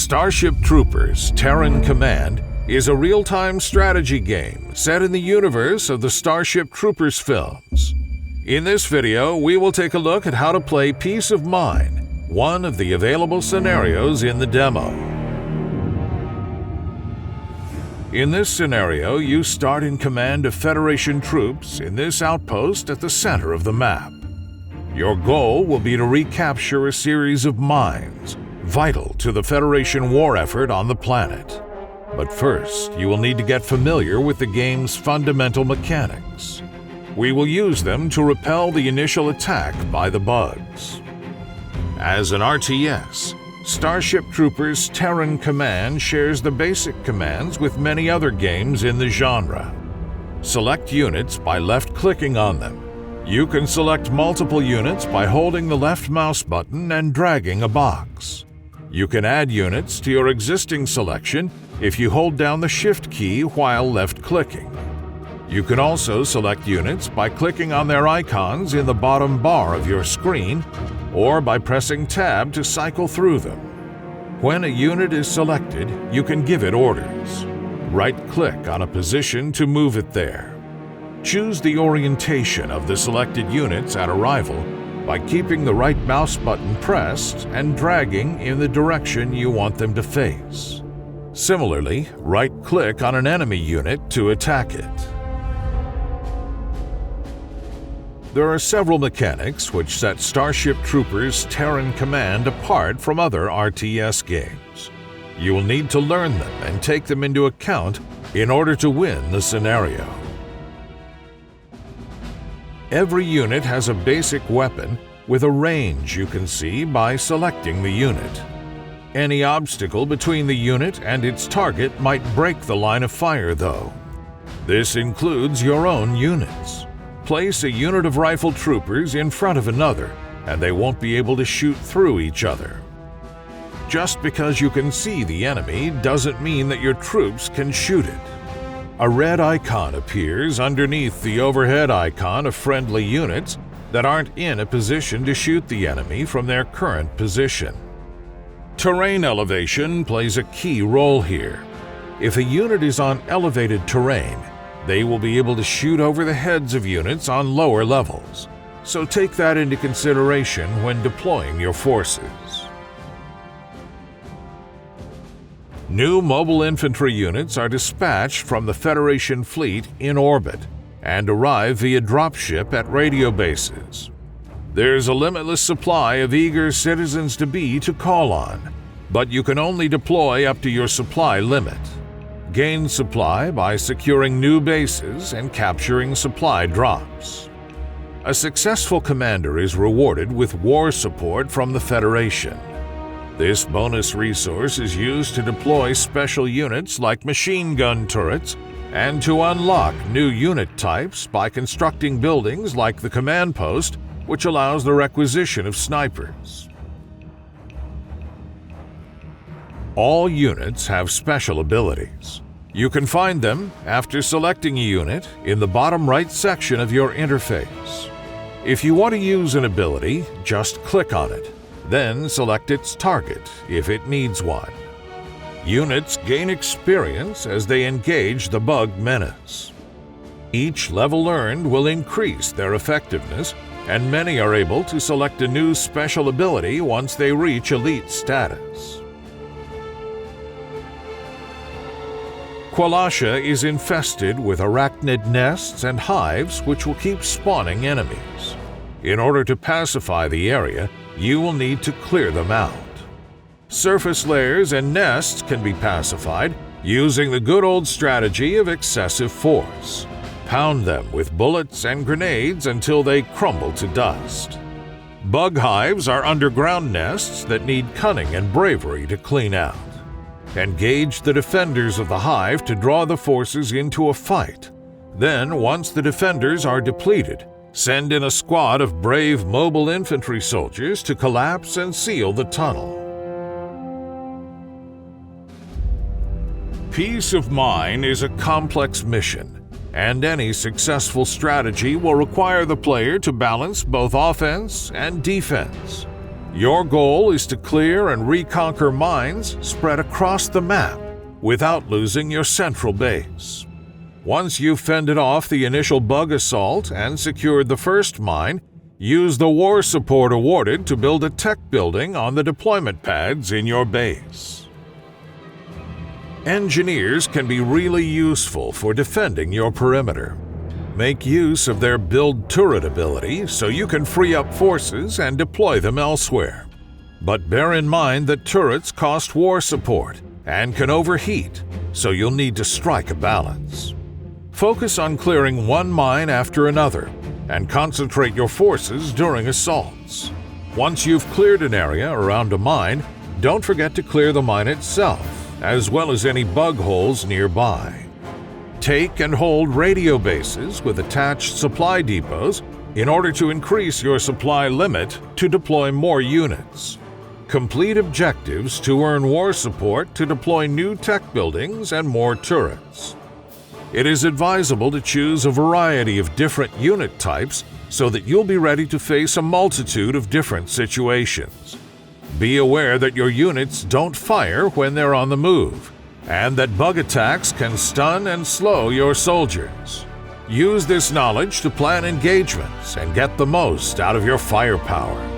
Starship Troopers Terran Command is a real-time strategy game set in the universe of the Starship Troopers films. In this video, we will take a look at how to play Peace of Mind, one of the available scenarios in the demo. In this scenario, you start in command of Federation troops in this outpost at the center of the map. Your goal will be to recapture a series of mines vital to the Federation war effort on the planet. But first, you will need to get familiar with the game's fundamental mechanics. We will use them to repel the initial attack by the bugs. As an RTS, Starship Troopers Terran Command shares the basic commands with many other games in the genre. Select units by left-clicking on them. You can select multiple units by holding the left mouse button and dragging a box. You can add units to your existing selection if you hold down the Shift key while left-clicking. You can also select units by clicking on their icons in the bottom bar of your screen or by pressing Tab to cycle through them. When a unit is selected, you can give it orders. Right-click on a position to move it there. Choose the orientation of the selected units at arrival by keeping the right mouse button pressed and dragging in the direction you want them to face. Similarly, right-click on an enemy unit to attack it. There are several mechanics which set Starship Troopers Terran Command apart from other RTS games. You will need to learn them and take them into account in order to win the scenario. Every unit has a basic weapon with a range you can see by selecting the unit. Any obstacle between the unit and its target might break the line of fire, though. This includes your own units. Place a unit of rifle troopers in front of another, and they won't be able to shoot through each other. Just because you can see the enemy doesn't mean that your troops can shoot it. A red icon appears underneath the overhead icon of friendly units that aren't in a position to shoot the enemy from their current position. Terrain elevation plays a key role here. If a unit is on elevated terrain, they will be able to shoot over the heads of units on lower levels, so take that into consideration when deploying your forces. New Mobile Infantry units are dispatched from the Federation fleet in orbit and arrive via dropship at radio bases. There's a limitless supply of eager citizens-to-be to call on, but you can only deploy up to your supply limit. Gain supply by securing new bases and capturing supply drops. A successful commander is rewarded with war support from the Federation. This bonus resource is used to deploy special units like machine gun turrets and to unlock new unit types by constructing buildings like the command post, which allows the requisition of snipers. All units have special abilities. You can find them after selecting a unit in the bottom right section of your interface. If you want to use an ability, just click on it. Then select its target if it needs one. Units gain experience as they engage the bug menace. Each level earned will increase their effectiveness, and many are able to select a new special ability once they reach elite status. Qualasha is infested with arachnid nests and hives which will keep spawning enemies. In order to pacify the area, you will need to clear them out. Surface layers and nests can be pacified using the good old strategy of excessive force. Pound them with bullets and grenades until they crumble to dust. Bug hives are underground nests that need cunning and bravery to clean out. Engage the defenders of the hive to draw the forces into a fight. Then, once the defenders are depleted, send in a squad of brave Mobile Infantry soldiers to collapse and seal the tunnel. Peace of Mind is a complex mission, and any successful strategy will require the player to balance both offense and defense. Your goal is to clear and reconquer mines spread across the map without losing your central base. Once you've fended off the initial bug assault and secured the first mine, use the war support awarded to build a tech building on the deployment pads in your base. Engineers can be really useful for defending your perimeter. Make use of their build turret ability so you can free up forces and deploy them elsewhere. But bear in mind that turrets cost war support and can overheat, so you'll need to strike a balance. Focus on clearing one mine after another and concentrate your forces during assaults. Once you've cleared an area around a mine, don't forget to clear the mine itself, as well as any bug holes nearby. Take and hold radio bases with attached supply depots in order to increase your supply limit to deploy more units. Complete objectives to earn war support to deploy new tech buildings and more turrets. It is advisable to choose a variety of different unit types so that you'll be ready to face a multitude of different situations. Be aware that your units don't fire when they're on the move, and that bug attacks can stun and slow your soldiers. Use this knowledge to plan engagements and get the most out of your firepower.